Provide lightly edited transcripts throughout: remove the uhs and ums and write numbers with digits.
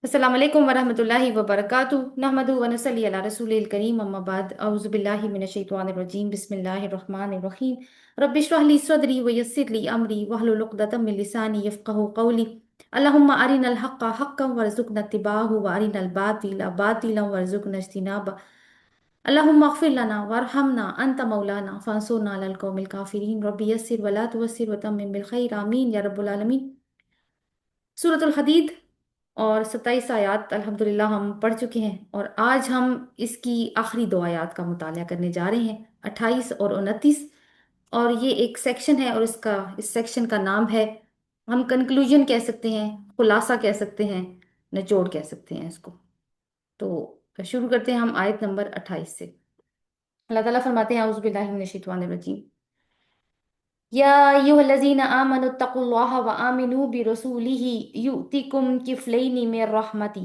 अस्सलाम वालेकुम वरहमतुल्लाहि वबरकातुहू नहमदुहु व नसल्ली अला रसूलिल करीम अम्मा बाद औज़ु बिल्लाहि मिनश शैतानिर रजीम बिस्मिल्लाहिर रहमानिर रहीम रब्बि इश्रह ली सदरी व यस्सिर ली अमरी वहलुल उक़दतम मिन लिसानी यफ़क़हू क़ौली अल्लाहुम्मा अरिनल हक़्क़ हक़्क़न वरज़ुक़ना इत्तिबाअहु व अरिनल बातिला बातिलन वरज़ुक़ना इज्तिनाबा अल्लाहुम्मा अग़फ़िर लना वरहमना अंत मौलाना फ़ांसुरना अलल क़ौमिल काफ़िरीन रब्बि यस्सिर व ला तुअस्सिर व तम्मिम बिल खैर आमीन या रब्बुल आलमीन। सूरतुल हदीद और 27 आयात अल्हम्दुलिल्लाह हम पढ़ चुके हैं और आज हम इसकी आखिरी दो आयात का मुताला करने जा रहे हैं, 28 और 29। और ये एक सेक्शन है और इस सेक्शन का नाम है, हम कंक्लूजन कह सकते हैं, खुलासा कह सकते हैं, निचोड़ कह सकते हैं इसको। तो शुरू करते हैं हम आयत नंबर 28 से। अल्लाह ताला फरमाते हैं औज़ु बिल्लाहि मिनश शैतानिर रजीम या अय्युहल्लज़ीना आमनु तक़ुल्लाह व आमिनू बिरसूलिही युतिकुम किफ़लैनि मिर रहमती।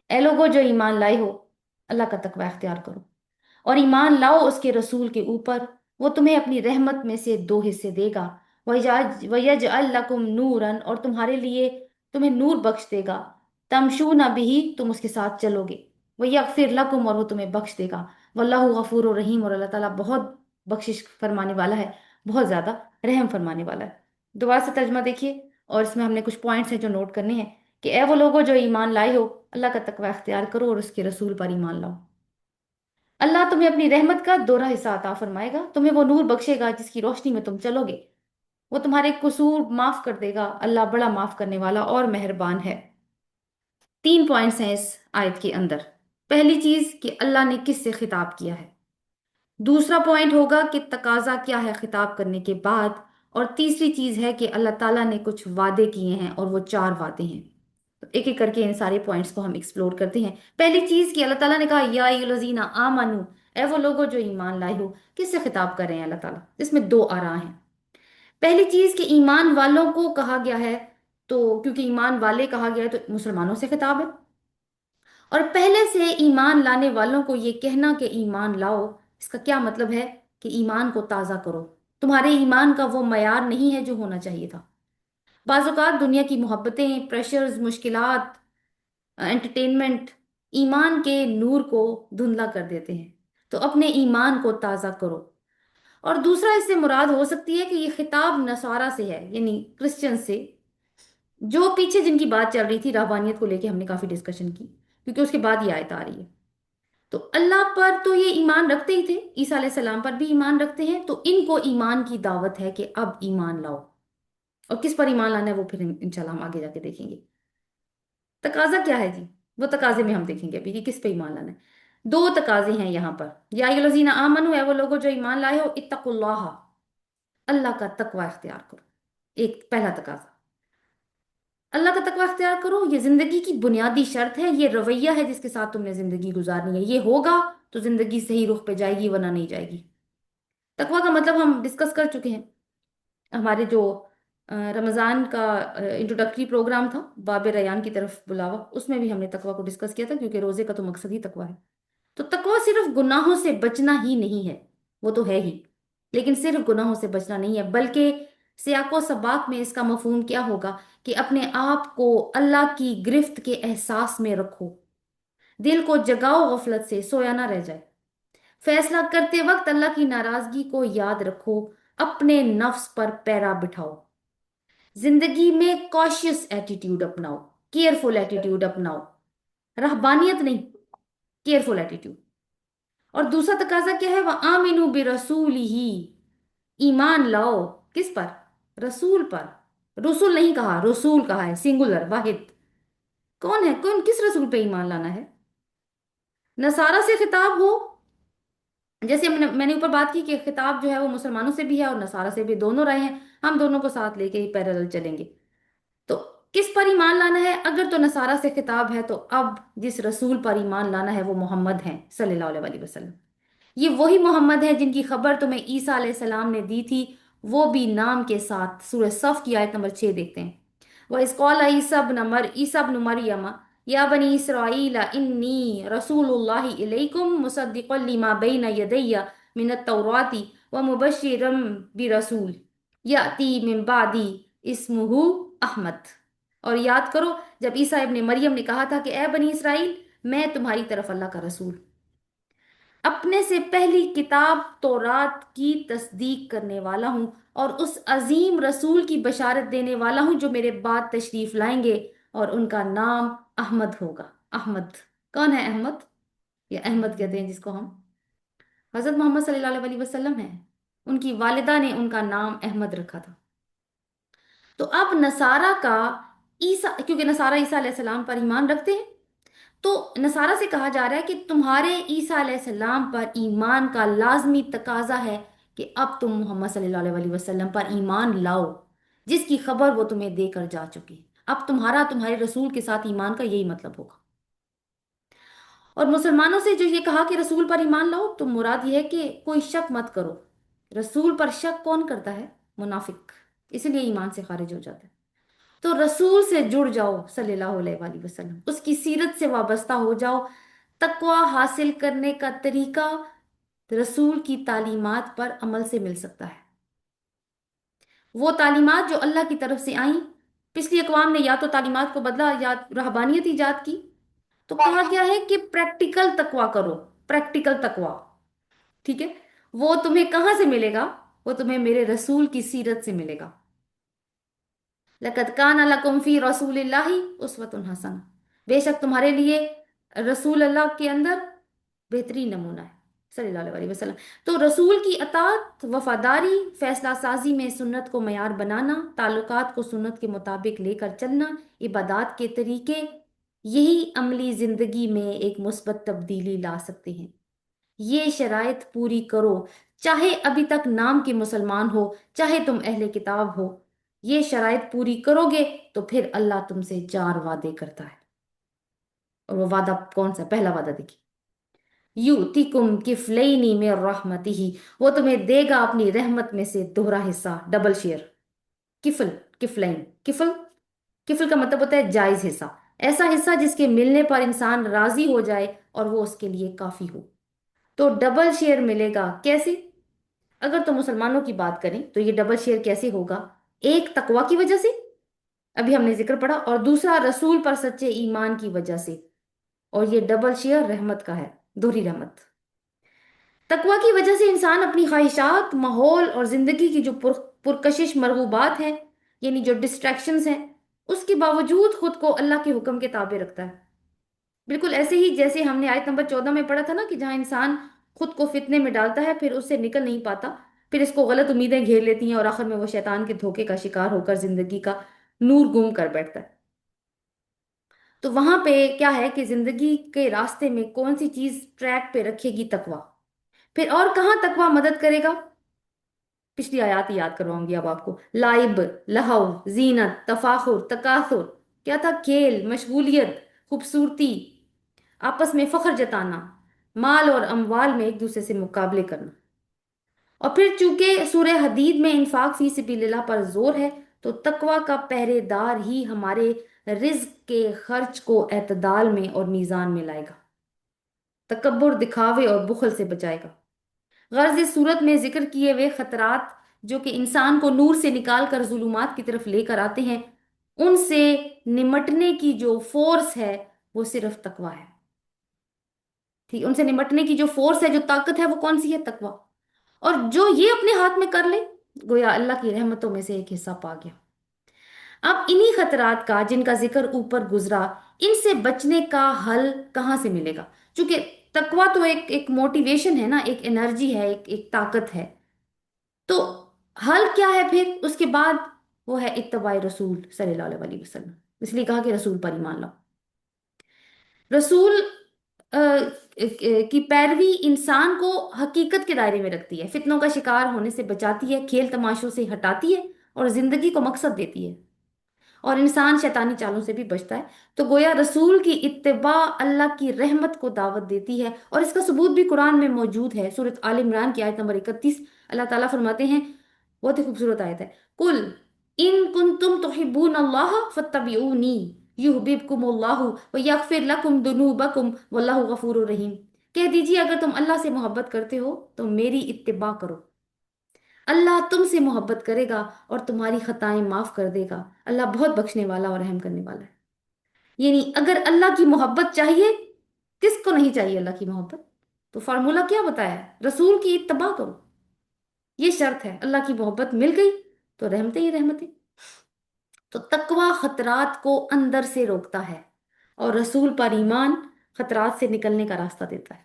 ए लोगो जो ईमान लाए हो, अल्लाह का तकवा इख्तियार करो और ईमान लाओ उसके रसूल के ऊपर, वो तुम्हें अपनी रहमत में से दो हिस्से देगा। वयजअल लकुम नूरन, और तुम्हें नूर बख्श देगा। तमशूना बिही, तुम उसके साथ चलोगे। वयगफिर लकुम, और वो तुम्हें बख्श देगा। वल्लाहु गफूरुर रहीम, और अल्लाह ताला बहुत बख्शिश फरमाने वाला है, बहुत ज्यादा रहम फरमाने वाला है। दोबारा से तर्जमा देखिए और इसमें हमने कुछ पॉइंट्स हैं जो नोट करने हैं कि ए वो लोगो जो ईमान लाए हो, अल्लाह का तकवा इख्तियार करो और उसके रसूल पर ईमान लाओ। अल्लाह तुम्हें अपनी रहमत का दोहरा हिस्सा अता फरमाएगा, तुम्हें वो नूर बख्शेगा जिसकी रोशनी में तुम चलोगे। वो तुम्हारे कसूर माफ कर देगा, अल्लाह बड़ा माफ करने वाला और मेहरबान है। तीन पॉइंट्स हैं इस आयत के अंदर। पहली चीज कि अल्लाह ने किससे खिताब किया है। दूसरा पॉइंट होगा कि तकाजा क्या है खिताब करने के बाद। और तीसरी चीज है कि अल्लाह ताला ने कुछ वादे किए हैं और वो चार वादे हैं। तो एक एक करके इन सारे पॉइंट्स को हम एक्सप्लोर करते हैं। पहली चीज कि अल्लाह ताला ने कहा या अय्युहल्लज़ीना आमनू, ए वो लोगो जो ईमान लाए हो। किससे खिताब कर रहे हैं अल्लाह ताला, इसमें दो आरा हैं। पहली चीज कि ईमान वालों को कहा गया है, तो क्योंकि ईमान वाले कहा गया है तो मुसलमानों से खिताब है। और पहले से ईमान लाने वालों को ये कहना कि ईमान लाओ, इसका क्या मतलब है कि ईमान को ताज़ा करो। तुम्हारे ईमान का वो मयार नहीं है जो होना चाहिए था। बाज़ औक़ात दुनिया की मोहब्बतें, प्रेशर्स, मुश्किलात, एंटरटेनमेंट ईमान के नूर को धुंधला कर देते हैं। तो अपने ईमान को ताज़ा करो। और दूसरा इससे मुराद हो सकती है कि ये खिताब नसारा से है, यानी क्रिश्चियन से, जो पीछे जिनकी बात चल रही थी रहबानियत को लेके, हमने काफ़ी डिस्कशन की, क्योंकि उसके बाद ये आयत आ रही है। तो अल्लाह पर तो ये ईमान रखते ही थे, ईसा अलैहि सलाम पर भी ईमान रखते हैं, तो इनको ईमान की दावत है कि अब ईमान लाओ। और किस पर ईमान लाना है वो फिर इंशाल्लाह हम आगे जाके देखेंगे। तकाजा क्या है जी, वो तकाजे में हम देखेंगे अभी कि किस पे ईमान लाना है। दो तकाजे हैं यहाँ पर। या अय्युहल्लज़ीना आमनू, है वो लोगों जो ईमान लाए हो, इत्तकुल्लाह, अल्लाह का तकवा इख्तियार करो। एक पहला तकाजा, अल्लाह का तकवा इख्तियार करो। ये जिंदगी की बुनियादी शर्त है, ये रवैया है जिसके साथ तुमने जिंदगी गुजारनी है। ये होगा तो जिंदगी सही रुख पे जाएगी, वरना नहीं जाएगी। तकवा का मतलब हम डिस्कस कर चुके हैं। हमारे जो रमज़ान का इंट्रोडक्टरी प्रोग्राम था, बाब रयान की तरफ बुलावा, उसमें भी हमने तकवा को डिस्कस किया था, क्योंकि रोजे का तो मकसद ही तकवा है। तो तकवा सिर्फ गुनाहों से बचना ही नहीं है, वो तो है ही, लेकिन सिर्फ गुनाहों से बचना नहीं है, बल्कि सियाको सबाक में इसका मफहूम क्या होगा कि अपने आप को अल्लाह की गिरफ्त के एहसास में रखो। दिल को जगाओ, गफलत से सोया ना रह जाए। फैसला करते वक्त अल्लाह की नाराजगी को याद रखो। अपने नफ्स पर पैरा बिठाओ। जिंदगी में कॉशियस एटीट्यूड अपनाओ, केयरफुल एटीट्यूड अपनाओ। रहबानियत नहीं, केयरफुल एटीट्यूड। और दूसरा तकाजा क्या है, वह आमिनू बिरसूल ही, ईमान लाओ। किस पर? रसूल पर। रसूल नहीं कहा, रसूल कहा है, सिंगुलर, वाहिद। कौन है, कौन, किस रसूल पे ईमान लाना है? नसारा से खिताब हो, जैसे मैंने ऊपर बात की कि खिताब जो है वो मुसलमानों से भी है और नसारा से भी, दोनों रहे हैं। हम दोनों को साथ लेके ही पैरेलल चलेंगे। तो किस पर ईमान लाना है? अगर तो नसारा से खिताब है तो अब जिस रसूल पर ईमान लाना है वो मोहम्मद हैं सल्लल्लाहु अलैहि वसल्लम। ये वही मोहम्मद है जिनकी खबर तुम्हें ईसा अलैहि सलाम ने दी थी, वो भी नाम के साथ। सूरह सफ की आयत नंबर 6 देखते हैं। वह इसकौल ईसा इब्न मरियम या बनी इसराइल इन्नी रसूलुल्लाहि इलैकुम मुसद्दिक़न लिमा बैन यदैया मिनत तौराती व मुबश्शिरम बिरसूल याती मिन बादी इस्मुहु अहमद। اور یاد کرو جب عیسیٰ ابن مریم نے کہا تھا کہ اے بنی اسرائیل، میں تمہاری طرف اللہ کا رسول، اپنے سے پہلی کتاب تورات کی تصدیق کرنے والا ہوں، اور اس عظیم رسول کی بشارت دینے والا ہوں جو میرے بعد تشریف لائیں گے، اور ان کا نام احمد ہوگا۔ احمد کون ہے؟ احمد، یا احمد کہتے ہیں جس کو ہم، حضرت محمد صلی اللہ علیہ وسلم ہیں، ان کی والدہ نے ان کا نام احمد رکھا تھا۔ تو اب نصارہ کا عیسیٰ، کیونکہ نصارہ عیسیٰ علیہ السلام پر ایمان رکھتے ہیں، تو نصارہ سے کہا جا رہا ہے کہ تمہارے عیسیٰ علیہ السلام پر ایمان کا لازمی تقاضا ہے کہ اب تم محمد صلی اللہ علیہ وسلم پر ایمان لاؤ، جس کی خبر وہ تمہیں دے کر جا چکی۔ اب تمہارا تمہارے رسول کے ساتھ ایمان کا یہی مطلب ہوگا۔ اور مسلمانوں سے جو یہ کہا کہ رسول پر ایمان لاؤ، تو مراد یہ ہے کہ کوئی شک مت کرو۔ رسول پر شک کون کرتا ہے؟ منافق، اسی لیے ایمان سے خارج ہو جاتا ہے۔ تو رسول سے جڑ جاؤ صلی اللہ علیہ وآلہ وسلم، اس کی سیرت سے وابستہ ہو جاؤ۔ تقوی حاصل کرنے کا طریقہ رسول کی تعلیمات پر عمل سے مل سکتا ہے۔ وہ تعلیمات جو اللہ کی طرف سے آئیں، پچھلی اقوام نے یا تو تعلیمات کو بدلا یا رہبانیت ایجاد کی، تو کہا گیا ہے کہ پریکٹیکل تقوی کرو، پریکٹیکل تقوی، ٹھیک ہے؟ وہ تمہیں کہاں سے ملے گا؟ وہ تمہیں میرے رسول کی سیرت سے ملے گا۔ لَقَدْ كَانَ لَكُمْ فِي رَسُولِ اللَّهِ أُسْوَةٌ حَسَنَةٌ، بے شک تمہارے لیے رسول اللہ کے اندر بہترین نمونہ ہے صلی اللہ علیہ وسلم۔ تو رسول کی اطاعت، وفاداری، فیصلہ سازی میں سنت کو معیار بنانا، تعلقات کو سنت کے مطابق لے کر چلنا، عبادات کے طریقے، یہی عملی زندگی میں ایک مثبت تبدیلی لا سکتے ہیں۔ یہ شرائط پوری کرو، چاہے ابھی تک نام کے مسلمان ہو، چاہے تم اہل کتاب ہو۔ یہ شرائط پوری کرو گے تو پھر اللہ تم سے 4 وعدے کرتا ہے۔ اور وہ وعدہ کون سا؟ پہلا وعدہ دیکھیے، یؤتکم کفلین من رحمتہ، وہ تمہیں دے گا اپنی رحمت میں سے دوہرا حصہ، ڈبل شیئر۔ کفل، کفلین، کفل، کفل کا مطلب ہوتا ہے جائز حصہ، ایسا حصہ جس کے ملنے پر انسان راضی ہو جائے اور وہ اس کے لیے کافی ہو۔ تو ڈبل شیئر ملے گا کیسے؟ اگر تو مسلمانوں کی بات کریں تو یہ ڈبل شیئر کیسے ہوگا؟ ایک تقوی کی وجہ سے، ابھی ہم نے ذکر پڑھا، اور دوسرا رسول پر سچے ایمان کی وجہ سے۔ اور یہ ڈبل شیئر رحمت کا ہے، دوہری رحمت۔ تقوی کی وجہ سے انسان اپنی خواہشات، ماحول اور زندگی کی جو پرکشش مرغوبات ہیں، یعنی جو ڈسٹریکشنز ہیں، اس کے باوجود خود کو اللہ کے حکم کے تابع رکھتا ہے۔ بالکل ایسے ہی جیسے ہم نے آیت نمبر 14 میں پڑھا تھا نا، کہ جہاں انسان خود کو فتنے میں ڈالتا ہے، پھر اس سے نکل نہیں پاتا، پھر اس کو غلط امیدیں گھیر لیتی ہیں، اور آخر میں وہ شیطان کے دھوکے کا شکار ہو کر زندگی کا نور گم کر بیٹھتا ہے۔ تو وہاں پہ کیا ہے کہ زندگی کے راستے میں کون سی چیز ٹریک پہ رکھے گی؟ تقوی۔ پھر اور کہاں تقوی مدد کرے گا؟ پچھلی آیات ہی یاد کرواؤں گی اب آپ کو۔ لائب، لہو، زینت، تفاخر، تکاثر، کیا تھا؟ کھیل، مشغولیت، خوبصورتی، آپس میں فخر جتانا، مال اور اموال میں ایک دوسرے سے مقابلے کرنا۔ اور پھر چونکہ سورہ حدید میں انفاق فی سبیل اللہ پر زور ہے، تو تقوی کا پہرے دار ہی ہمارے رزق کے خرچ کو اعتدال میں اور میزان میں لائے گا، تکبر، دکھاوے اور بخل سے بچائے گا۔ غرض اس صورت میں ذکر کیے ہوئے خطرات جو کہ انسان کو نور سے نکال کر ظلمات کی طرف لے کر آتے ہیں، ان سے نمٹنے کی جو فورس ہے وہ صرف تقوی ہے۔ ٹھیک، ان سے نمٹنے کی جو فورس ہے، جو طاقت ہے، وہ کون سی ہے؟ تقوی۔ اور جو یہ اپنے ہاتھ میں کر لے، گویا اللہ کی رحمتوں میں سے ایک حصہ پا گیا۔ اب انہی خطرات کا جن کا ذکر اوپر گزرا، ان سے بچنے کا حل کہاں سے ملے گا؟ چونکہ تقوی تو ایک موٹیویشن ہے نا، ایک انرجی ہے، ایک طاقت ہے۔ تو حل کیا ہے پھر اس کے بعد؟ وہ ہے اتباع رسول صلی اللہ علیہ وسلم۔ اس لیے کہا کہ رسول پر ایمان لاؤ۔ رسول کی پیروی انسان کو حقیقت کے دائرے میں رکھتی ہے، فتنوں کا شکار ہونے سے بچاتی ہے، کھیل تماشوں سے ہٹاتی ہے، اور زندگی کو مقصد دیتی ہے، اور انسان شیطانی چالوں سے بھی بچتا ہے۔ تو گویا رسول کی اتباع اللہ کی رحمت کو دعوت دیتی ہے، اور اس کا ثبوت بھی قرآن میں موجود ہے۔ سورۃ آل عمران کی آیت نمبر 31، اللہ تعالیٰ فرماتے ہیں، بہت ہی خوبصورت آیت ہے، کل ان کنتم تحبون اللہ فاتبعونی یحببکم اللہ ویغفر لکم ذنوبکم واللہ غفور رحیم۔ کہہ دیجیے اگر تم اللہ سے محبت کرتے ہو تو میری اتباع کرو، اللہ تم سے محبت کرے گا اور تمہاری خطائیں معاف کر دے گا، اللہ بہت بخشنے والا اور رحم کرنے والا ہے۔ یعنی اگر اللہ کی محبت چاہیے، کس کو نہیں چاہیے اللہ کی محبت؟ تو فارمولا کیا بتایا ہے؟ رسول کی اتباع کرو، یہ شرط ہے۔ اللہ کی محبت مل گئی تو رحمتیں ہی رحمتیں۔ تو تقوی خطرات کو اندر سے روکتا ہے، اور رسول پر ایمان خطرات سے نکلنے کا راستہ دیتا ہے۔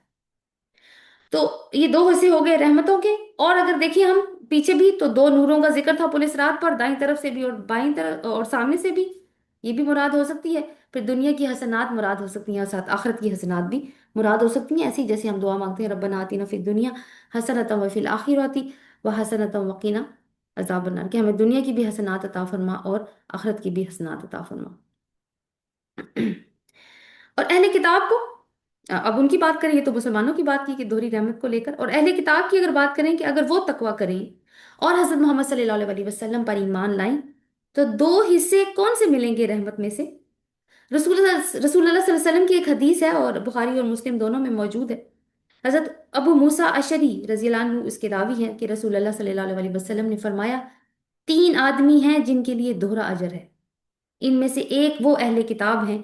تو یہ دو حصے ہو گئے رحمتوں کے۔ اور اگر دیکھیں ہم پیچھے بھی تو دو نوروں کا ذکر تھا پولیس رات پر، دائیں طرف سے بھی اور بائیں طرف اور سامنے سے بھی، یہ بھی مراد ہو سکتی ہے۔ پھر دنیا کی حسنات مراد ہو سکتی ہیں اور ساتھ آخرت کی حسنات بھی مراد ہو سکتی ہیں، ایسی جیسے ہم دعا مانگتے ہیں ربنا آتنا فی الدنیا حسنۃ وفی الآخرۃ وحسنۃ وقنا عذاب النار، کہ ہمیں دنیا کی بھی حسنات عطا فرما اور آخرت کی بھی حسنات عطا فرما۔ اور اہل کتاب کو، اب ان کی بات کریں، یہ تو مسلمانوں کی بات کی کہ دوہری رحمت کو لے کر، اور اہل کتاب کی اگر بات کریں کہ اگر وہ تقوی کریں اور حضرت محمد صلی اللہ علیہ وسلم پر ایمان لائیں، تو دو حصے کون سے ملیں گے رحمت میں سے؟ رسول اللہ صلی اللہ علیہ وسلم کی ایک حدیث ہے اور بخاری اور مسلم دونوں میں موجود ہے۔ حضرت ابو موسیٰ اشعری رضی اللہ عنہ اس کے راوی ہیں کہ رسول اللہ صلی اللہ علیہ وسلم نے فرمایا، تین آدمی ہیں جن کے لیے دوہرا اجر ہے۔ ان میں سے ایک وہ اہل کتاب ہیں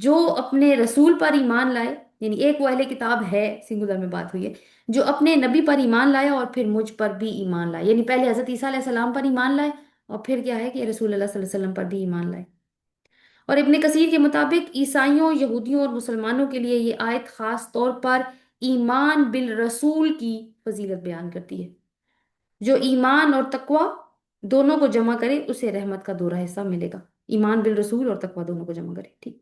جو اپنے رسول پر ایمان لائے، یعنی ایک وہ اہل کتاب ہے، سنگولر میں بات ہوئی ہے، جو اپنے نبی پر ایمان لائے اور پھر مجھ پر بھی ایمان لائے، یعنی پہلے حضرت عیسیٰ علیہ السلام پر ایمان لائے اور پھر کیا ہے کہ رسول اللہ صلی اللہ علیہ وسلم پر بھی ایمان لائے۔ اور ابن کثیر کے مطابق عیسائیوں، یہودیوں اور مسلمانوں کے لیے یہ آیت خاص طور پر ایمان بالرسول کی فضیلت بیان کرتی ہے۔ جو ایمان اور تقوی دونوں کو جمع کرے اسے رحمت کا دوہرا حصہ ملے گا۔ ایمان بالرسول اور تقوی دونوں کو جمع کرے، ٹھیک؟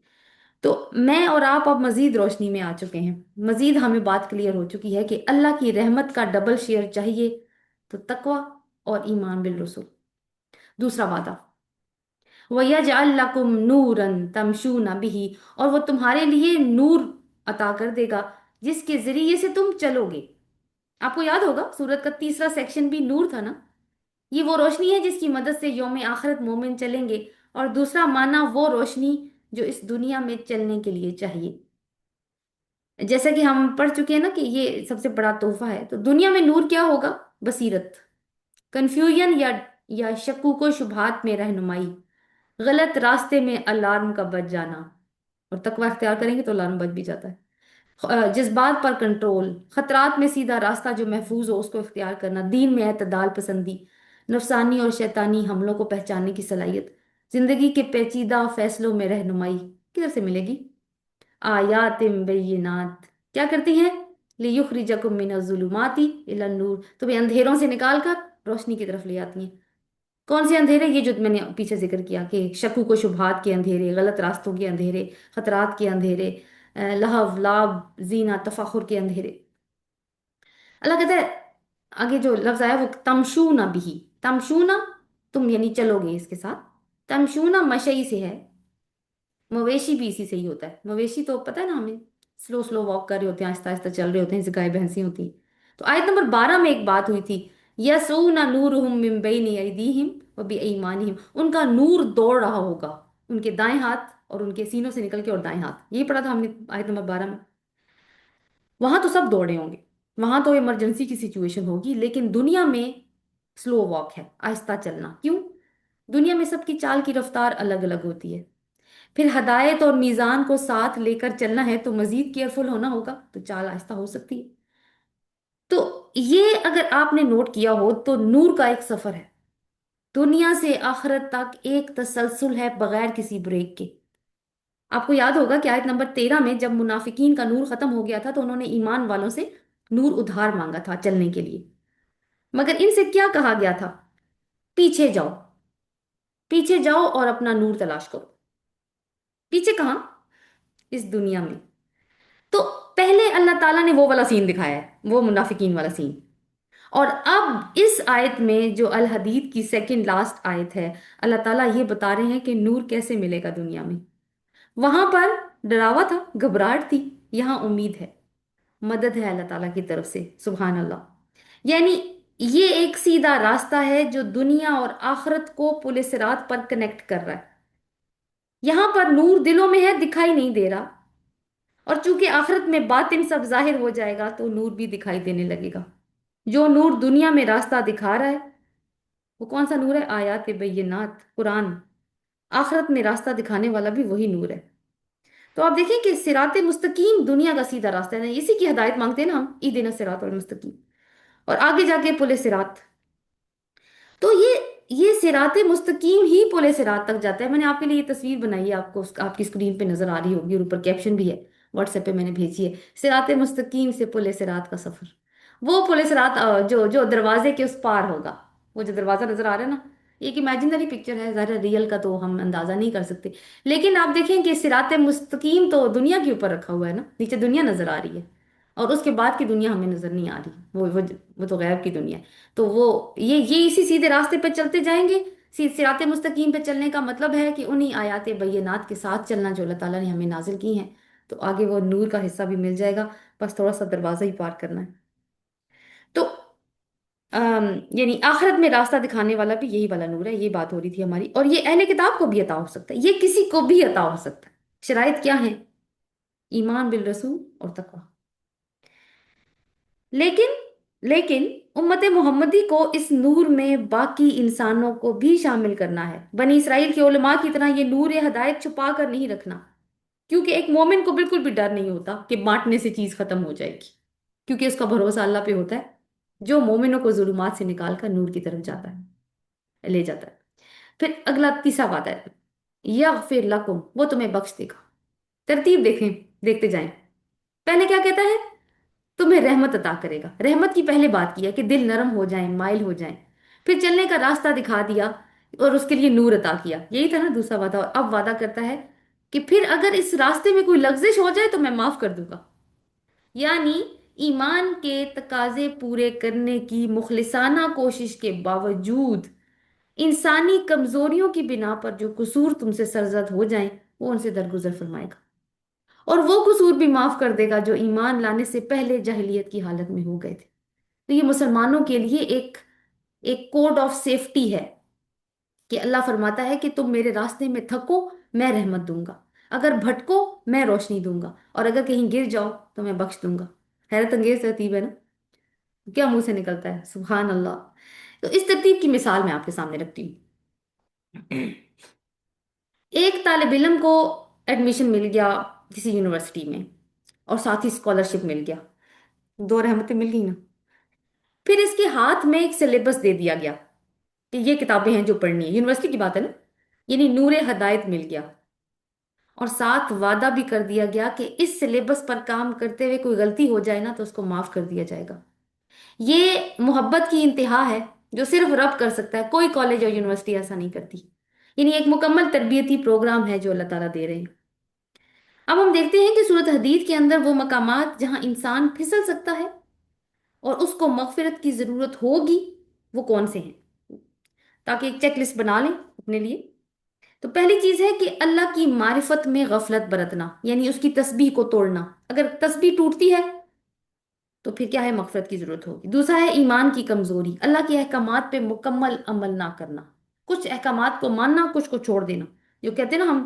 تو میں اور آپ اب مزید روشنی میں آ چکے ہیں، مزید ہمیں بات کلیئر ہو چکی ہے کہ اللہ کی رحمت کا ڈبل شیئر چاہیے تو تقوی اور ایمان بالرسول۔ دوسرا وعدہ، وَيَجْعَلْ لَكُمْ نُورًا تَمْشُونَ بِهِ، اور وہ تمہارے لیے نور عطا کر دے گا جس کے ذریعے سے تم چلو گے۔ آپ کو یاد ہوگا سورت کا تیسرا سیکشن بھی نور تھا نا؟ یہ وہ روشنی ہے جس کی مدد سے یوم آخرت مومن چلیں گے، اور دوسرا معنی وہ روشنی جو اس دنیا میں چلنے کے لیے چاہیے۔ جیسا کہ ہم پڑھ چکے ہیں نا کہ یہ سب سے بڑا تحفہ ہے۔ تو دنیا میں نور کیا ہوگا؟ بصیرت، کنفیوژن یا شکوک و شبہات میں رہنمائی، غلط راستے میں الارم کا بج جانا، اور تقوی اختیار کریں گے تو الارم بج بھی جاتا ہے۔ جذبات پر کنٹرول، خطرات میں سیدھا راستہ جو محفوظ ہو اس کو اختیار کرنا، دین میں اعتدال پسندی، نفسانی اور شیطانی حملوں کو پہچاننے کی صلاحیت، زندگی کے پیچیدہ فیصلوں میں رہنمائی کدھر سے ملے گی؟ آیات بینات کیا کرتی ہیں؟ لیخرجکم من الظلمات الی النور، تمہیں اندھیروں سے نکال کر روشنی کی طرف لے آتی ہیں۔ کون سے اندھیرے؟ یہ جو میں نے پیچھے ذکر کیا کہ شکوک و شبہات کے اندھیرے، غلط راستوں کے اندھیرے، خطرات کے اندھیرے، لہو لعب زینہ تفاخر کے اندھیرے۔ اللہ کہتا ہے آگے جو لفظ آیا وہ تمشونا بھی، تمشونا تم یعنی چلو گے اس کے ساتھ، تمشونا مشئی سے ہے، مویشی بھی اسی سے ہی ہوتا ہے۔ مویشی تو پتہ ہے نا ہمیں، سلو سلو واک کر رہے ہوتے ہیں، آہستہ آہستہ چل رہے ہوتے ہیں، جیسے گائے بھینسی ہوتی ہیں۔ تو آیت نمبر 12 میں ایک بات ہوئی تھی، یسعون نورہم من بین ایدیہم وبایمانہم، ان کا نور دوڑ رہا ہوگا ان کے دائیں ہاتھ اور ان کے سینوں سے نکل کے، اور دائیں ہاتھ، یہی پڑھا تھا ہم نے آیت نمبر 12 میں۔ وہاں تو سب دوڑے ہوں گے، وہاں تو ایمرجنسی کی سچویشن ہوگی، لیکن دنیا میں سلو واک ہے، آہستہ چلنا۔ کیوں؟ دنیا میں سب کی چال کی رفتار الگ الگ ہوتی ہے، پھر ہدایت اور میزان کو ساتھ لے کر چلنا ہے تو مزید کیئرفل ہونا ہوگا، تو چال آہستہ ہو سکتی ہے۔ تو یہ اگر آپ نے نوٹ کیا ہو تو نور کا ایک سفر ہے، دنیا سے آخرت تک ایک تسلسل ہے بغیر کسی بریک کے۔ آپ کو یاد ہوگا کہ آیت نمبر 13 میں جب منافقین کا نور ختم ہو گیا تھا تو انہوں نے ایمان والوں سے نور ادھار مانگا تھا چلنے کے لیے، مگر ان سے کیا کہا گیا تھا؟ پیچھے جاؤ، پیچھے جاؤ اور اپنا نور تلاش کرو۔ پیچھے کہاں؟ اس دنیا میں۔ تو پہلے اللہ تعالیٰ نے وہ والا سین دکھایا ہے، وہ منافقین والا سین، اور اب اس آیت میں جو الحدید کی سیکنڈ لاسٹ آیت ہے، اللہ تعالیٰ یہ بتا رہے ہیں کہ نور کیسے ملے گا دنیا میں۔ وہاں پر ڈراوا تھا، گھبراہٹ تھی، یہاں امید ہے، مدد ہے اللہ تعالیٰ کی طرف سے، سبحان اللہ۔ یعنی یہ ایک سیدھا راستہ ہے جو دنیا اور آخرت کو پل صراط پر کنیکٹ کر رہا ہے۔ یہاں پر نور دلوں میں ہے، دکھائی نہیں دے رہا، اور چونکہ آخرت میں باطن سب ظاہر ہو جائے گا تو نور بھی دکھائی دینے لگے گا۔ जो नूर दुनिया में रास्ता दिखा रहा है, वो कौन सा नूर है? आयात बय्यिनात, कुरान। आखिरत में रास्ता दिखाने वाला भी वही नूर है। तो आप देखें कि सिरात मुस्तकीम दुनिया का सीधा रास्ता है, इसी की हिदायत मांगते हैं ना हम, ईदिना सिरात मुस्तकीम। और आगे जाके पुले सिरात। तो ये सिराते मुस्तकीम ही पुले सिरात तक जाता है। मैंने आपके लिए ये तस्वीर बनाई है, आपको आपकी स्क्रीन पे नजर आ रही होगी, और ऊपर कैप्शन भी है, व्हाट्सएप पे मैंने भेजी है। सिराते मुस्तकीम से पुले सिरात का सफर। वो पुले सिरात जो जो दरवाजे के उस पार होगा। वो जो दरवाजा नजर आ रहा है ना, ये एक इमेजिनरी पिक्चर है, ज़रा रियल का तो हम अंदाजा नहीं कर सकते। लेकिन आप देखें कि सिराते मुस्तकीम तो दुनिया के ऊपर रखा हुआ है ना, नीचे दुनिया नजर आ रही है, और उसके बाद की दुनिया हमें नजर नहीं आ रही। वो तो गैब की दुनिया है। तो वो ये इसी सीधे रास्ते पे चलते जाएंगे। सिराते मुस्तकीम पे चलने का मतलब है कि उन्हीं आयात बय्यनात के साथ चलना जो अल्लाह ताला ने हमें नाजिल की हैं। तो आगे वो नूर का हिस्सा भी मिल जाएगा, बस थोड़ा सा दरवाजा ही पार करना है। तो यानी आखिरत में रास्ता दिखाने वाला भी यही वाला नूर है, ये बात हो रही थी हमारी। और ये अहले किताब को भी अता हो सकता है, ये किसी को भी अता हो सकता है। शराइत क्या है? ईमान बिल रसूल और तकवा। लेकिन लेकिन उम्मत मोहम्मदी को इस नूर में बाकी इंसानों को भी शामिल करना है। बनी इसराइल के उलमा की तरह ये नूर हदायत छुपा कर नहीं रखना। क्योंकि एक मोमिन को बिल्कुल भी डर नहीं होता कि बांटने से चीज खत्म हो जाएगी, क्योंकि उसका भरोसा अल्लाह पे होता है, जो मोमिनों को जुल्मात से निकाल कर नूर की तरफ जाता है, ले जाता है। फिर अगला तीसरा वादा है, यगफिर लकुम, वो तुम्हें बख्श देगा। तरतीब देखें, देखते जाएं। पहले क्या कहता है? तुम्हें रहमत अता करेगा। रहमत की पहले बात की है कि दिल नरम हो जाए, माइल हो जाए। फिर चलने का रास्ता दिखा दिया, और उसके लिए नूर अता किया। यही था ना दूसरा वादा। और अब वादा करता है कि फिर अगर इस रास्ते में कोई लग्जिश हो जाए तो मैं माफ कर दूंगा। यानी ईमान के तकाजे पूरे करने की मुखलिसाना कोशिश के बावजूद इंसानी कमजोरियों की बिना पर जो कसूर तुमसे सरजद हो जाएं, वो उनसे दरगुजर फरमाएगा। और वो कसूर भी माफ कर देगा जो ईमान लाने से पहले जाहिलियत की हालत में हो गए थे। तो ये मुसलमानों के लिए एक एक कोड ऑफ सेफ्टी है कि अल्लाह फरमाता है कि तुम मेरे रास्ते में थको, मैं रहमत दूंगा। अगर भटको, मैं रोशनी दूंगा। और अगर कहीं गिर जाओ तो मैं बख्श दूंगा। हैरत अंगेज तरतीब है ना? क्या मुंह से निकलता है, सुभान अल्लाह। तो इस तरतीब की मिसाल मैं आपके सामने रखती हूँ। एक तालिब इल्म को एडमिशन मिल गया किसी यूनिवर्सिटी में, और साथ ही स्कॉलरशिप मिल गया। दो रहमतें मिल गई ना। फिर इसके हाथ में एक सिलेबस दे दिया गया कि ये किताबें हैं जो पढ़नी है, यूनिवर्सिटी की बात है ना। यानी नूरे हदायत मिल गया। और साथ वादा भी कर दिया गया कि इस सिलेबस पर काम करते हुए कोई गलती हो जाए ना तो उसको माफ कर दिया जाएगा। ये मोहब्बत की इंतहा है जो सिर्फ रब कर सकता है, कोई कॉलेज और यूनिवर्सिटी ऐसा नहीं करती। यानी एक मुकम्मल तरबियती प्रोग्राम है जो अल्लाह ताला दे रहे हैं। अब हम देखते हैं कि सूरत हदीद के अंदर वो मकामात जहां इंसान फिसल सकता है और उसको मगफिरत की जरूरत होगी, वो कौन से हैं, ताकि एक चेकलिस्ट बना लें अपने लिए। तो पहली चीज है कि अल्लाह की मारिफत में गफलत बरतना, यानी उसकी तस्बीह को तोड़ना। अगर तस्बीह टूटती है तो फिर क्या है, मगफिरत की जरूरत होगी। दूसरा है ईमान की कमजोरी, अल्लाह के अहकामात पे मुकम्मल अमल ना करना। कुछ अहकामात को मानना, कुछ को छोड़ देना। जो कहते हैं ना हम,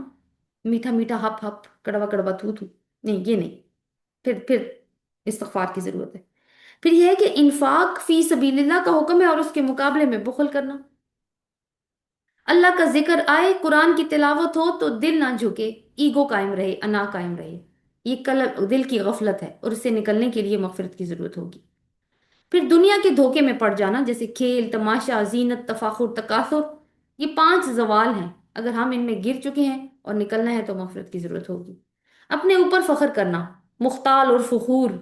मीठा मीठा हप हप, कड़वा कड़वा थू थू, नहीं ये नहीं। फिर इस्तिगफार की जरूरत है। फिर यह है कि इन्फाक फी सबीलिल्लाह का हुक्म है और उसके मुकाबले में बुखल करना। अल्लाह का जिक्र आए, कुरान की तिलावत हो तो दिल ना झुके, ईगो कायम रहे, अना कायम रहे। ये कल दिल की गफलत है, और इससे निकलने के लिए मगफिरत की जरूरत होगी। फिर दुनिया के धोखे में पड़ जाना, जैसे खेल तमाशा, जीनत, तफाखुर, तकासुर। ये पांच जवाल हैं। अगर हम इनमें गिर चुके हैं और निकलना है तो मगफिरत की जरूरत होगी। अपने ऊपर फख्र करना, मुख्ताल और फखूर,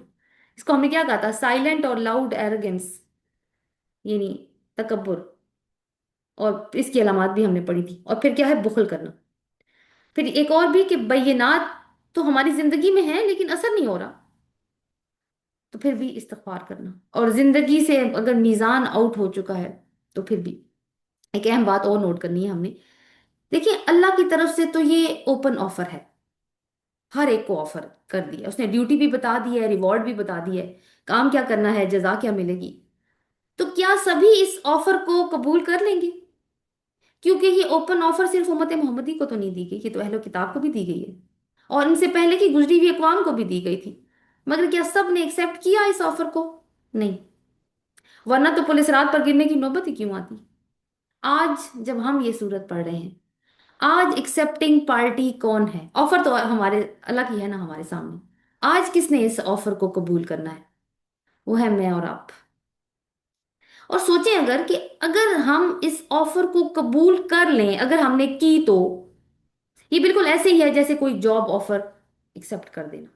इसको हमने क्या कहा था, साइलेंट और लाउड एरोगेंस, यानी तकब्बुर। और इसकी अलामत भी हमने पढ़ी थी। और फिर क्या है, बुखल करना। फिर एक और भी कि बैयनात तो हमारी जिंदगी में है लेकिन असर नहीं हो रहा, तो फिर भी इस्तिगफार करना। और जिंदगी से अगर मीज़ान आउट हो चुका है तो फिर भी एक अहम बात और नोट करनी है हमने। देखिए, अल्लाह की तरफ से तो ये ओपन ऑफर है, हर एक को ऑफर कर दिया उसने, ड्यूटी भी बता दी है, रिवॉर्ड भी बता दी है, काम क्या करना है, जजा क्या मिलेगी। तो क्या सभी इस ऑफर को कबूल कर लेंगे? क्योंकि ये ओपन ऑफर सिर्फ उम्मत मोहम्मदी को तो नहीं दी गई, ये तो अहलो किताब को भी दी गई है, और इनसे पहले की गुजरी हुई अकवाम को भी दी गई थी। मगर क्या सब ने एक्सेप्ट किया इस ऑफर को? नहीं। ورنہ تو पुलिस रात पर गिरने की नौबत ही क्यों आती। आज जब हम ये सूरत पढ़ रहे हैं, आज एक्सेप्टिंग पार्टी कौन है? ऑफर तो हमारे अल्लाह की है ना हमारे सामने। आज किसने इस ऑफर को कबूल करना है? वो है मैं और आप। और सोचें अगर कि अगर हम इस ऑफर को कबूल कर लें, अगर हमने की तो ये बिल्कुल ऐसे ही है जैसे कोई जॉब ऑफर एक्सेप्ट कर देना।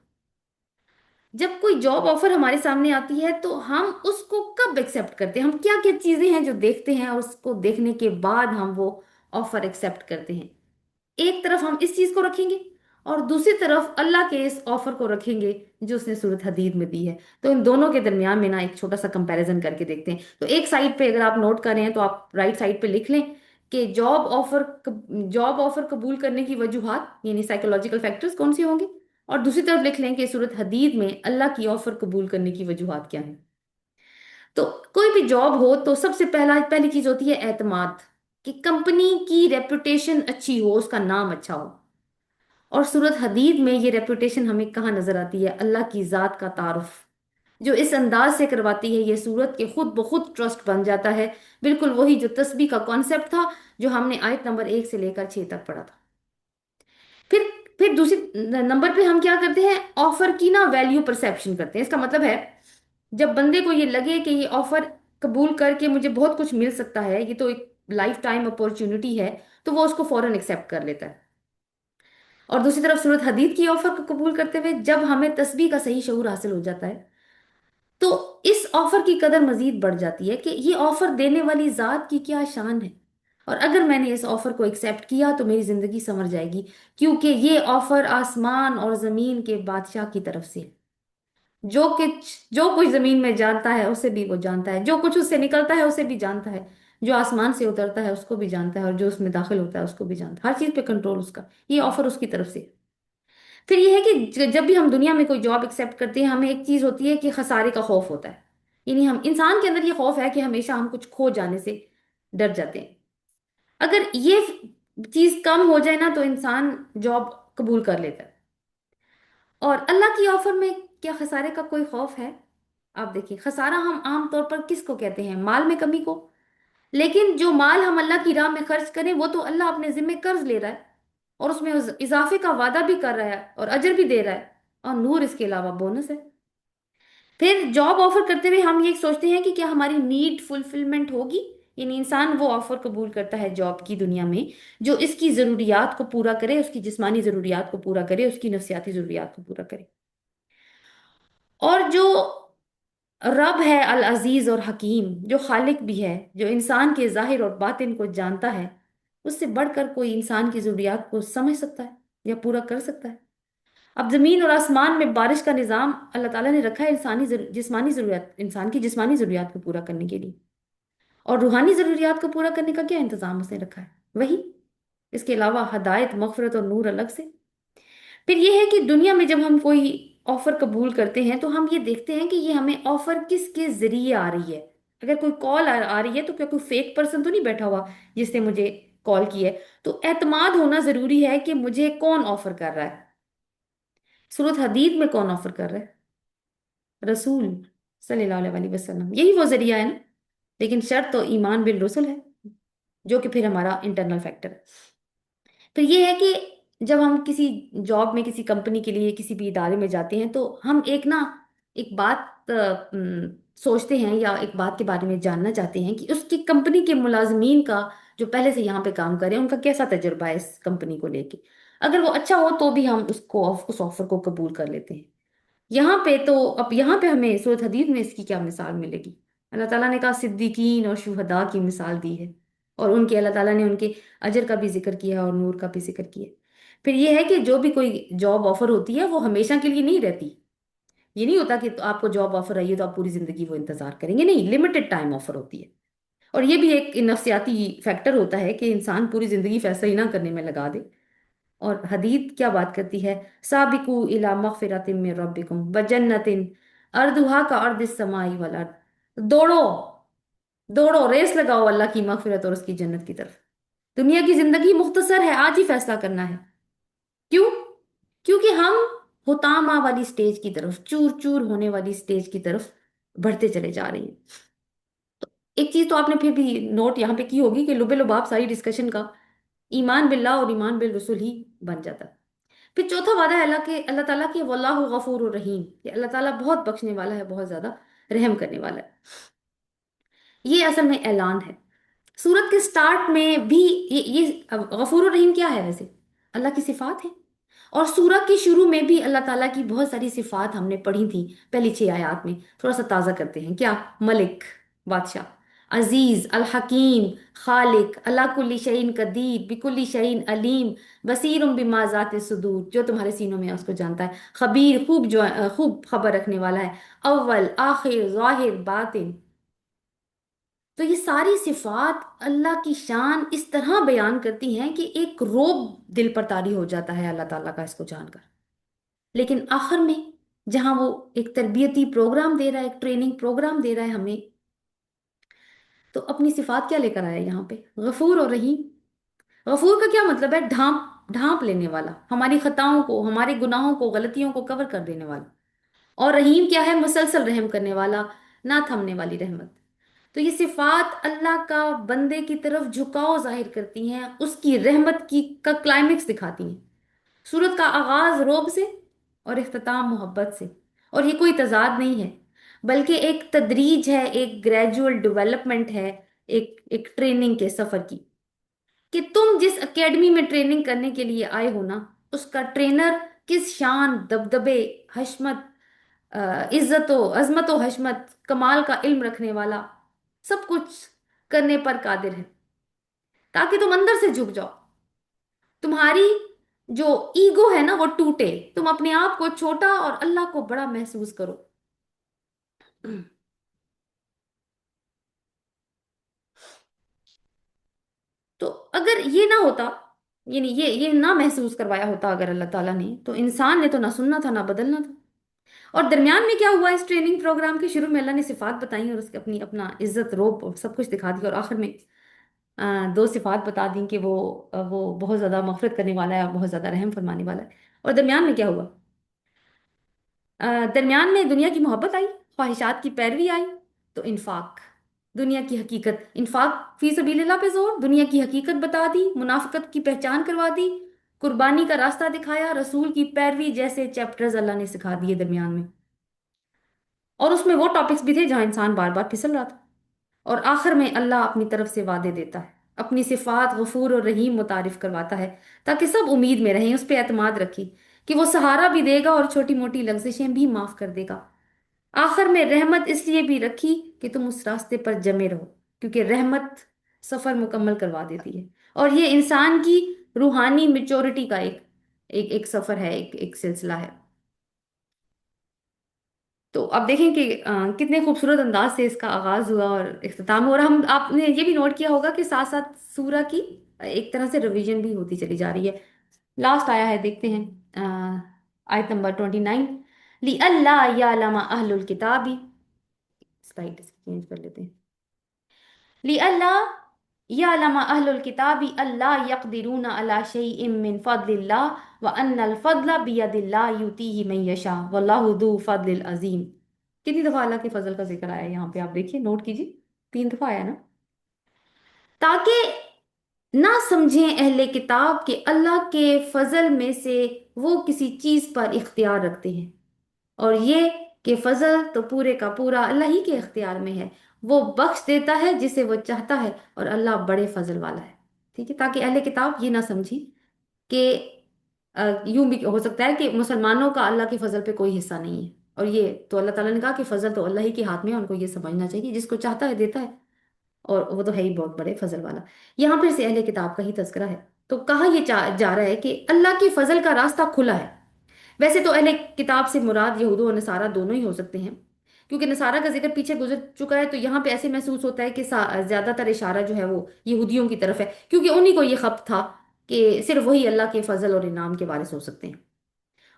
जब कोई जॉब ऑफर हमारे सामने आती है तो हम उसको कब एक्सेप्ट करते हैं? हम क्या क्या चीजें हैं जो देखते हैं और उसको देखने के बाद हम वो ऑफर एक्सेप्ट करते हैं? एक तरफ हम इस चीज को रखेंगे और दूसरी तरफ अल्लाह के इस ऑफर को रखेंगे जो उसने सूरत हदीद में दी है। तो इन दोनों के दरमियान में ना एक छोटा सा कंपैरिजन करके देखते हैं। तो एक साइड पे अगर आप नोट कर रहे हैं तो आप राइट साइड पे लिख लें कि जॉब ऑफर कबूल करने की वजूहात यानी साइकोलॉजिकल फैक्टर्स कौन से होंगे, और दूसरी तरफ लिख लें कि सूरत हदीद में अल्लाह की ऑफर कबूल करने की वजूहात क्या है। तो कोई भी जॉब हो तो सबसे पहली चीज होती है एतमाद, कि कंपनी की रेपुटेशन अच्छी हो, उसका नाम अच्छा हो। और सूरत हदीद में ये रेपुटेशन हमें कहाँ नजर आती है? अल्लाह की जात का तारुफ जो इस अंदाज से करवाती है, ये सूरत के खुद ब खुद ट्रस्ट बन जाता है। बिल्कुल वही जो तस्बीह का कॉन्सेप्ट था जो हमने आयत नंबर 1 से लेकर 6 तक पढ़ा था। फिर फिर दूसरी नंबर पे हम क्या करते हैं? ऑफर की ना वैल्यू परसेप्शन करते हैं। इसका मतलब है जब बंदे को ये लगे कि ये ऑफर कबूल करके मुझे बहुत कुछ मिल सकता है, ये तो एक लाइफ टाइम अपॉर्चुनिटी है, तो वो उसको फौरन एक्सेप्ट कर लेता है। और दूसरी तरफ सूरत हदीद की ऑफर को कबूल करते हुए जब हमें तस्बीह का सही शऊर हासिल हो जाता है तो इस ऑफर की कदर मजीद बढ़ जाती है कि ये ऑफर देने वाली जात की क्या शान है। और अगर मैंने इस ऑफर को एक्सेप्ट किया तो मेरी जिंदगी संवर जाएगी, क्योंकि ये ऑफर आसमान और जमीन के बादशाह की तरफ से है। जो कुछ जमीन में जानता है उसे भी वो जानता है, जो कुछ उससे निकलता है उसे भी जानता है, जो आसमान से उतरता है उसको भी जानता है, और जो उसमें दाखिल होता है उसको भी जानता है। हर चीज पे कंट्रोल उसका। ये ऑफर उसकी तरफ से है। फिर ये है कि जब भी हम दुनिया में कोई जॉब एक्सेप्ट करते हैं हमें एक चीज होती है कि खसारे का खौफ होता है। यानी हम इंसान के अंदर ये खौफ है कि हमेशा हम कुछ खो जाने से डर जाते हैं। अगर ये चीज कम हो जाए ना तो इंसान जॉब कबूल कर लेता है। और अल्लाह की ऑफर में क्या खसारे का कोई खौफ है? आप देखिए, खसारा हम आम तौर पर किसको कहते हैं? माल में कमी को। लेकिन जो माल हम अल्लाह की राह में खर्च करें वो तो अल्लाह अपने जिम्मे कर्ज ले रहा है और उसमें इजाफे का वादा भी कर रहा है और अजर भी दे रहा है, और नूर इसके अलावा बोनस है। फिर जॉब ऑफर करते हुए हम ये सोचते हैं कि क्या हमारी नीड फुलफिलमेंट होगी। यानी इंसान वो ऑफर कबूल करता है जॉब की दुनिया में जो इसकी जरूरियात को पूरा करे, उसकी जिस्मानी जरूरियात को पूरा करे, उसकी नफ्सियाती जरूरियात को पूरा करे। और जो रब है अल अजीज और हकीम, जो खालिक भी है, जो इंसान के जाहिर और बातिन को जानता है, उससे बढ़कर कोई इंसान की जरूरियात को समझ सकता है या पूरा कर सकता है? अब जमीन और आसमान में बारिश का निजाम अल्लाह ताला ने रखा है जिस्मानी जरूरियात, इंसान की जिस्मानी जरूरियात को पूरा करने के लिए। और रूहानी जरूरियात को पूरा करने का क्या इंतजाम उसने रखा है? वही। इसके अलावा हदायत, मगफरत और नूर अलग से। फिर ये है कि दुनिया में जब हम कोई ऑफर कबूल करते हैं तो हम ये देखते हैं कि ये हमें ऑफर किसके जरिए आ रही है। अगर कोई कॉल आ रही है तो क्या कोई फेक पर्सन तो नहीं बैठा हुआ जिसने मुझे कॉल की है। तो एतमाद होना जरूरी है कि मुझे कौन ऑफर कर रहा है। सूरत हदीद में कौन ऑफर कर रहा है? रसूल सल्लल्लाहु अलैहि वसल्लम। यही वो जरिया है ना। लेकिन शर्त तो ईमान बिल रसूल है, जो कि फिर हमारा इंटरनल फैक्टर है। तो ये है कि जब हम किसी जॉब में, किसी कंपनी के लिए, किसी भी इदारे में जाते हैं तो हम एक बात सोचते हैं या एक बात के बारे में जानना चाहते हैं कि उसकी कंपनी के मुलाजमीन का, जो पहले से यहाँ पे काम कर रहे हैं, उनका कैसा तजुर्बा है इस कंपनी को लेके। अगर वो अच्छा हो तो भी हम उस ऑफर को कबूल कर लेते हैं। यहाँ पे हमें सूरत हदीद में इसकी क्या मिसाल मिलेगी? अल्लाह ताला ने कहा सिद्दीकीन और शुहदा की मिसाल दी है, और उनके अल्लाह ताला ने उनके अजर का भी जिक्र किया है और नूर का भी जिक्र किया है। फिर ये है कि जो भी कोई जॉब ऑफर होती है वो हमेशा के लिए नहीं रहती। ये नहीं होता कि तो आपको जॉब ऑफर आई है तो आप पूरी जिंदगी वो इंतजार करेंगे, नहीं, लिमिटेड टाइम ऑफर होती है। और ये भी एक नफ्सियाती फैक्टर होता है कि इंसान पूरी जिंदगी फैसला ही ना करने में लगा दे। और हदीद क्या बात करती है? साबिकू इला मगफिरतिन मिन रब्बिकुम व जन्नतिन अर्दुहा का अर्दिस समाई वल अर्द। दौड़ो, दौड़ो, रेस लगाओ अल्लाह की मगफिरत और उसकी जन्नत की तरफ। दुनिया की जिंदगी मुख्तसर है, आज ही फैसला करना है। क्यों? क्योंकि हम हुतामा वाली स्टेज की तरफ, चूर चूर होने वाली स्टेज की तरफ बढ़ते चले जा रहे हैं। एक चीज तो आपने फिर भी नोट यहाँ पे की होगी कि लुबे लुबाब सारी डिस्कशन का ईमान बिल्लाह और ईमान बिल रसूल ही बन जाता है। फिर चौथा वादा है अल्लाह ताला की, वल्लाहु गफूर रहीम, कि अल्लाह ताला बहुत बख्शने वाला है, बहुत ज्यादा रहम करने वाला है। ये असल में ऐलान है। सूरत के स्टार्ट में भी ये गफूर रहीम क्या है वैसे? अल्लाह की सिफात है। और सूरत के शुरू में भी अल्लाह ताला की बहुत सारी सिफात हमने पढ़ी थी पहली 6 आयत में। थोड़ा सा ताज़ा करते हैं क्या? मलिक, बादशाह, अजीज, अल हकीम, खालिक, अला कुल्ली शैइन कदीर, बिकुल्ली शैइन अलीम, बसीर बिमा ज़ात सुदूर, जो तुम्हारे सीनों में है उसको जानता है, खबीर, खूब खबर रखने वाला है, अव्वल आखिर ज़ाहिर बातिन। तो ये सारी सिफात अल्लाह की शान इस तरह बयान करती हैं कि एक रोब दिल पर तारी हो जाता है अल्लाह ताला का इसको जानकर। लेकिन आखिर में जहां वो एक तरबियती प्रोग्राम दे रहा है, एक ट्रेनिंग प्रोग्राम दे रहा है हमें, तो अपनी सिफात क्या लेकर आया यहाँ पे? गफूर और रहीम। गफूर का क्या मतलब है? ढांप ढांप लेने वाला, हमारी खताओं को, हमारे गुनाहों को, गलतियों को कवर कर देने वाला। और रहीम क्या है? मुसलसल रहम करने वाला, ना थमने वाली रहमत। तो ये सिफात अल्लाह का बंदे की तरफ झुकाव जाहिर करती हैं, उसकी रहमत की का क्लाइमेक्स दिखाती हैं। सूरत का आगाज रोब से और इख्तिताम मोहब्बत से। और ये कोई तजाद नहीं है, बल्कि एक तदरीज है, एक ग्रेजुअल डेवलपमेंट है, एक ट्रेनिंग के सफर की। कि तुम जिस एकेडमी में ट्रेनिंग करने के लिए आए हो ना, उसका ट्रेनर किस शान, दबदबे, हशमत, इज्जत अजमत व हशमत, कमाल का इल्म रखने वाला, सब कुछ करने पर कादिर है, ताकि तुम अंदर से झुक जाओ, तुम्हारी जो ईगो है ना वो टूटे, तुम अपने आप को छोटा और अल्लाह को बड़ा महसूस करो। तो अगर ये ना होता, यानी ये ना महसूस करवाया होता अगर अल्लाह ताला ने, तो इंसान ने तो ना सुनना था ना बदलना था। और दरमियान में क्या हुआ? इस ट्रेनिंग प्रोग्राम के शुरू में अल्लाह ने सिफात बताई और उसके अपनी अपना इज्जत रोब और सब कुछ दिखा दिया, और आखिर में दो सिफात बता दी कि वो बहुत ज्यादा मगफिरत करने वाला है, बहुत ज्यादा रहम फरमाने वाला है। और दरमियान में क्या हुआ? दरमियान में दुनिया की मोहब्बत आई, ख्वाहिशात की पैरवी आई, तो इन्फाक, दुनिया की हकीकत, इन्फाक फी सबीलिल्लाह पे जोर, दुनिया की हकीकत बता दी, मुनाफिकत की पहचान करवा दी, कुर्बानी का रास्ता दिखाया, रसूल की पैरवी जैसे चैप्टर्स अल्लाह ने सिखा दिए दरमियान में। और उसमें वो टॉपिक्स भी थे जहां इंसान बार बार फिसल रहा था। और आखिर में अल्लाह अपनी तरफ से वादे देता है, अपनी सिफात गफूर और रहीम मुतारिफ करवाता है, ताकि सब उम्मीद में रहें, उस पर एतमाद रखें कि वो सहारा भी देगा और छोटी मोटी लग्जिशें भी माफ कर देगा। आखिर में रहमत इसलिए भी रखी कि तुम उस रास्ते पर जमे रहो, क्योंकि रहमत सफर मुकम्मल करवा देती है। और ये इंसान की रूहानी मेच्योरिटी का एक सफर है, एक सिलसिला है। तो अब देखें कि कितने खूबसूरत अंदाज से इसका आगाज हुआ और इख्तिताम हुआ। और हम आपने ये भी नोट किया होगा कि साथ साथ सूरा की एक तरह से रिवीजन भी होती चली जा रही है। लास्ट आया है, देखते हैं आयत नंबर 29। ली अल्लाह यालमा अहलुल किताबी, स्लाइड चेंज कर लेते हैं। ली अल्लाह यालमा अहलुल किताबी अल्लाह यक़दिरूना अला शैइम मिन फ़ज़लिल्लाह व अन्नल फ़ज़ला बियदिल्लाह युतीहि मन यशा वल्लाहु ज़ू फ़ज़लिल अज़ीम। कितनी दफा अल्लाह के फजल का जिक्र आया है यहाँ पे? आप देखिए, नोट कीजिए, 3 दफा आया ना। ताकि ना समझें अहले किताब के अल्लाह के फजल में से वो किसी चीज पर इख्तियार रखते हैं, और ये कि फजल तो पूरे का पूरा अल्लाह ही के इख्तियार में है, वो बख्श देता है जिसे वो चाहता है, और अल्लाह बड़े फजल वाला है। ठीक है, ताकि अहले किताब ये ना समझें कि यूं भी हो सकता है कि मुसलमानों का अल्लाह के फजल पे कोई हिस्सा नहीं है। और ये तो अल्लाह ताला ने कहा कि फजल तो अल्लाह ही के हाथ में है, उनको ये समझना चाहिए जिसको चाहता है देता है, और वो तो है ही बहुत बड़े फजल वाला। यहाँ फिर से अहले किताब का ही तज़किरा है। तो कहा ये जा रहा है कि अल्लाह के फजल का रास्ता खुला है। वैसे तो अहले किताब से मुराद यहूद और नसारा दोनों ही हो सकते हैं, क्योंकि नसारा का जिक्र पीछे गुजर चुका है, तो यहाँ पे ऐसे महसूस होता है कि ज्यादातर इशारा जो है वो यहूदियों की तरफ है, क्योंकि उन्हीं को ये खप था कि सिर्फ वही अल्लाह के फजल और इनाम के वारिस हो सकते हैं।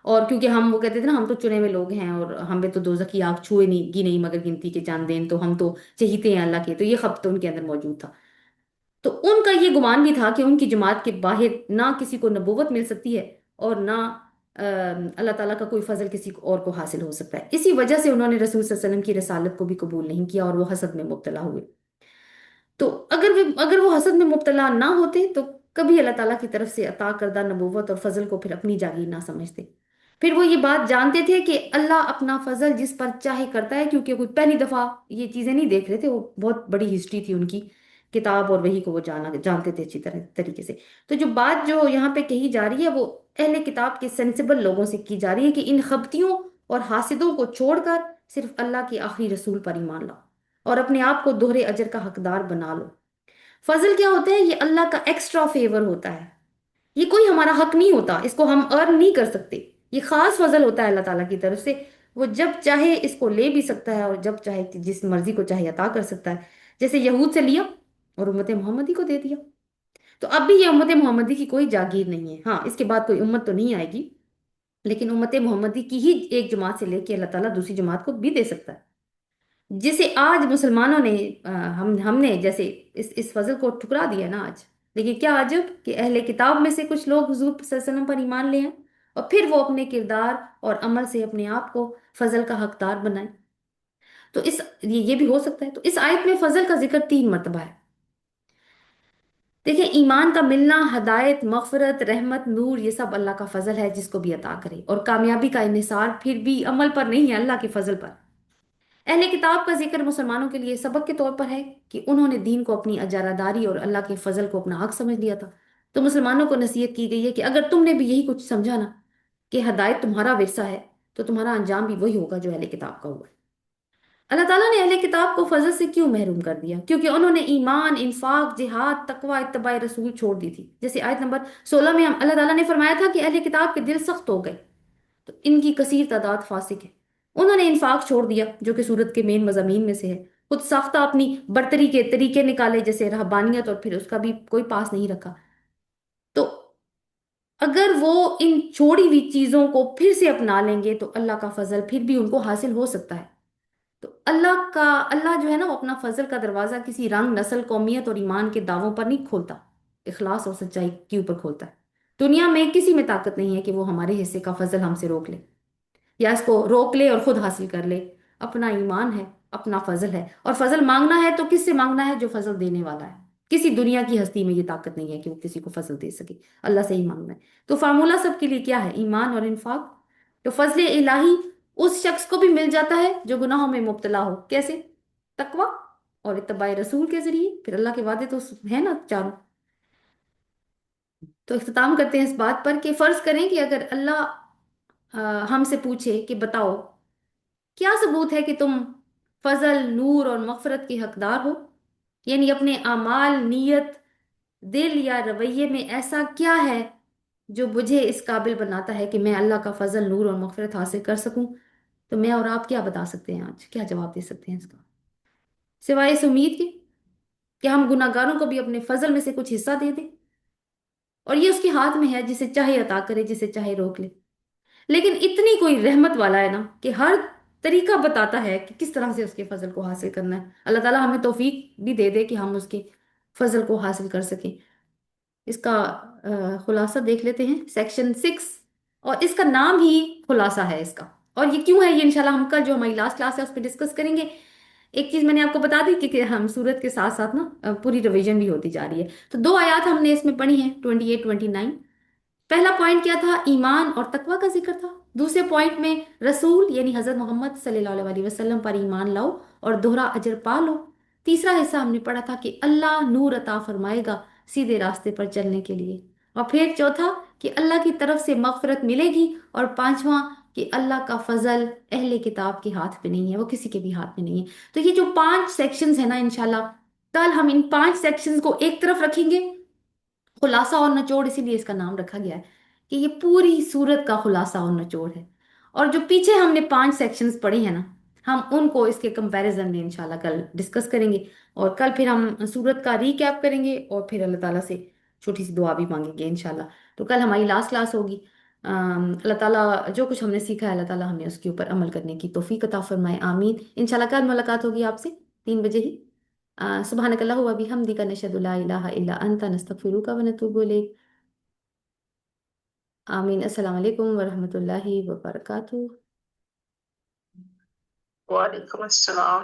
और क्योंकि हम वो कहते थे ना, हम तो चुने हुए लोग हैं और हमें तो दोजख की आग छुए नहीं की नहीं मगर गिनती के चांद दिन, तो हम तो चहीते हैं अल्लाह के, तो ये खप तो उनके अंदर मौजूद था। तो उनका ये गुमान भी था कि उनकी जमात के बाहर ना किसी को नबूवत मिल सकती है, और ना अल्लाह ताला का कोई फजल किसी को और को हासिल हो सकता है। इसी वजह से उन्होंने रसूल सल्लल्लाहु अलैहि वसल्लम की रसालत को भी कबूल नहीं किया और वो हसद में मुब्तला हुए। تو اگر وہ حسد میں مبتلا نہ ہوتے تو کبھی اللہ تعالیٰ کی طرف سے عطا کردہ نبوت اور فضل کو پھر اپنی جاگیر نہ سمجھتے. پھر وہ یہ بات جانتے تھے کہ اللہ اپنا فضل جس پر چاہے کرتا ہے، کیونکہ کوئی پہلی دفعہ یہ چیزیں نہیں دیکھ رہے تھے، وہ بہت بڑی ہسٹری تھی ان کی، کتاب اور وہی کو وہ جانتے تھے اچھی طرح طریقے سے. تو جو بات جو یہاں پہ کہی جا رہی ہے وہ اہل کتاب کے سینسیبل لوگوں سے کی جا رہی ہے کہ ان خبتیوں اور حاسدوں کو چھوڑ کر صرف اللہ کے آخری رسول پر ایمان لاؤ اور اپنے آپ کو دوہرے اجر کا حقدار بنا لو. فضل کیا ہوتا ہے؟ یہ اللہ کا ایکسٹرا فیور ہوتا ہے. یہ کوئی ہمارا حق نہیں ہوتا، اس کو ہم ارن نہیں کر سکتے. یہ خاص فضل ہوتا ہے اللہ تعالیٰ کی طرف سے. وہ جب چاہے اس کو لے بھی سکتا ہے اور جب چاہے جس مرضی کو چاہے عطا کر سکتا ہے. جیسے یہود سے لیا اور امت محمدی کو دے دیا. تو اب بھی یہ امت محمدی کی کوئی جاگیر نہیں ہے. ہاں، اس کے بعد کوئی امت تو نہیں آئے گی، لیکن امت محمدی کی ہی ایک جماعت سے لے کے اللہ تعالیٰ دوسری جماعت کو بھی دے سکتا ہے. جسے آج مسلمانوں نے ہم نے جیسے اس فضل کو ٹھکرا دیا نا آج. لیکن کیا عجب کہ اہل کتاب میں سے کچھ لوگ حضور صلی اللہ علیہ وسلم پر ایمان لے آئیں اور پھر وہ اپنے کردار اور عمل سے اپنے آپ کو فضل کا حقدار بنائیں. تو یہ بھی ہو سکتا ہے. تو اس آیت میں فضل کا ذکر 3 مرتبہ ہے. دیکھیں، ایمان کا ملنا، ہدایت، مغفرت، رحمت، نور، یہ سب اللہ کا فضل ہے جس کو بھی عطا کرے. اور کامیابی کا انحصار پھر بھی عمل پر نہیں ہے، اللہ کے فضل پر. اہل کتاب کا ذکر مسلمانوں کے لیے سبق کے طور پر ہے کہ انہوں نے دین کو اپنی اجارہ داری اور اللہ کے فضل کو اپنا حق سمجھ لیا تھا. تو مسلمانوں کو نصیحت کی گئی ہے کہ اگر تم نے بھی یہی کچھ سمجھا نا کہ ہدایت تمہارا ورثہ ہے، تو تمہارا انجام بھی وہی ہوگا جو اہل کتاب کا ہوا ہے. اللہ تعالیٰ نے اہل کتاب کو فضل سے کیوں محروم کر دیا؟ کیونکہ انہوں نے ایمان، انفاق، جہاد، تقوی، اتباع رسول چھوڑ دی تھی. جیسے آیت نمبر 16 میں اللہ تعالیٰ نے فرمایا تھا کہ اہل کتاب کے دل سخت ہو گئے، تو ان کی کثیر تعداد فاسق ہے. انہوں نے انفاق چھوڑ دیا جو کہ سورت کے مین مضامین میں سے ہے. خود ساختہ اپنی برتری کے طریقے نکالے جیسے رہبانیت، اور پھر اس کا بھی کوئی پاس نہیں رکھا. تو اگر وہ ان چھوڑی ہوئی چیزوں کو پھر سے اپنا لیں گے تو اللہ کا فضل پھر بھی ان کو حاصل ہو سکتا ہے. تو اللہ جو ہے نا وہ اپنا فضل کا دروازہ کسی رنگ، نسل، قومیت اور ایمان کے دعووں پر نہیں کھولتا، اخلاص اور سچائی کے اوپر کھولتا ہے. دنیا میں کسی میں طاقت نہیں ہے کہ وہ ہمارے حصے کا فضل ہم سے روک لے یا اس کو روک لے اور خود حاصل کر لے. اپنا ایمان ہے، اپنا فضل ہے. اور فضل مانگنا ہے تو کس سے مانگنا ہے؟ جو فضل دینے والا ہے. کسی دنیا کی ہستی میں یہ طاقت نہیں ہے کہ وہ کسی کو فضل دے سکے. اللہ سے ہی مانگنا ہے. تو فارمولہ سب کے لیے کیا ہے؟ ایمان اور انفاق. تو فضل الہی اس شخص کو بھی مل جاتا ہے جو گناہوں میں مبتلا ہو. کیسے؟ تقوی اور اتباع رسول کے ذریعے. پھر اللہ کے وعدے تو ہے نا چاروں. تو اختتام کرتے ہیں اس بات پر کہ فرض کریں کہ اگر اللہ ہم سے پوچھے کہ بتاؤ کیا ثبوت ہے کہ تم فضل، نور اور مغفرت کے حقدار ہو؟ یعنی اپنے اعمال، نیت، دل یا رویے میں ایسا کیا ہے جو مجھے اس قابل بناتا ہے کہ میں اللہ کا فضل، نور اور مغفرت حاصل کر سکوں؟ تو میں اور آپ کیا بتا سکتے ہیں؟ آج کیا جواب دے سکتے ہیں اس کا، سوائے اس امید کے کہ ہم گناہ گاروں کو بھی اپنے فضل میں سے کچھ حصہ دے دیں؟ اور یہ اس کے ہاتھ میں ہے، جسے چاہے عطا کرے، جسے چاہے روک لے. لیکن اتنی کوئی رحمت والا ہے نا کہ ہر طریقہ بتاتا ہے کہ کس طرح سے اس کے فضل کو حاصل کرنا ہے. اللہ تعالیٰ ہمیں توفیق بھی دے دے کہ ہم اس کے فضل کو حاصل کر سکیں. اس کا خلاصہ دیکھ لیتے ہیں، سیکشن 6. اور اس کا نام ہی خلاصہ ہے اس کا. اور یہ کیوں ہے، یہ انشاءاللہ ہم کل جو ہماری لاسٹ کلاس ہے اس پہ ڈسکس کریں گے. ایک چیز میں نے آپ کو بتا دی کہ ہم سورت کے ساتھ ساتھ نا پوری ریویژن بھی ہوتی جا رہی ہے. تو 2 آیات ہم نے اس میں پڑھی ہیں، 28 29. پہلا پوائنٹ کیا تھا؟ ایمان اور تقوی کا ذکر تھا. دوسرے پوائنٹ میں رسول یعنی حضرت محمد صلی اللہ علیہ وسلم پر ایمان لاؤ اور دوہرا اجر پا لو. تیسرا حصہ ہم نے پڑھا تھا کہ اللہ نور عطا فرمائے گا سیدھے راستے پر چلنے کے لیے. اور پھر چوتھا کہ اللہ کی طرف سے مغفرت ملے گی. اور پانچواں کہ اللہ کا فضل اہل کتاب کے ہاتھ میں نہیں ہے، وہ کسی کے بھی ہاتھ میں نہیں ہے. تو یہ جو 5 سیکشنز ہیں نا، انشاءاللہ کل ہم ان 5 سیکشنز کو ایک طرف رکھیں گے. خلاصہ اور نچوڑ اسی لیے اس کا نام رکھا گیا ہے کہ یہ پوری سورت کا خلاصہ اور نچوڑ ہے. اور جو پیچھے ہم نے 5 سیکشنز پڑھے ہیں نا، ہم ان کو اس کے کمپیریزن میں انشاءاللہ کل ڈسکس کریں گے. اور کل پھر ہم سورت کا ریکیپ کریں گے اور پھر اللہ تعالیٰ سے چھوٹی سی دعا بھی مانگیں گے انشاءاللہ. تو کل ہماری لاسٹ کلاس ہوگی. اللہ تعالیٰ جو کچھ ہم نے سیکھا ہے اللہ تعالیٰ ہمیں اس کے اوپر عمل کرنے کی توفیق عطا فرمائے. آمین. انشاءاللہ کل ملاقات ہوگی آپ سے 3 بجے ہی. سبحانک اللہ و بحمدک نشہد لا الہ الا انت نستغفرک و نتوب الیک. آمین. السلام علیکم ورحمۃ اللہ وبرکاتہ. وعلیکم السلام.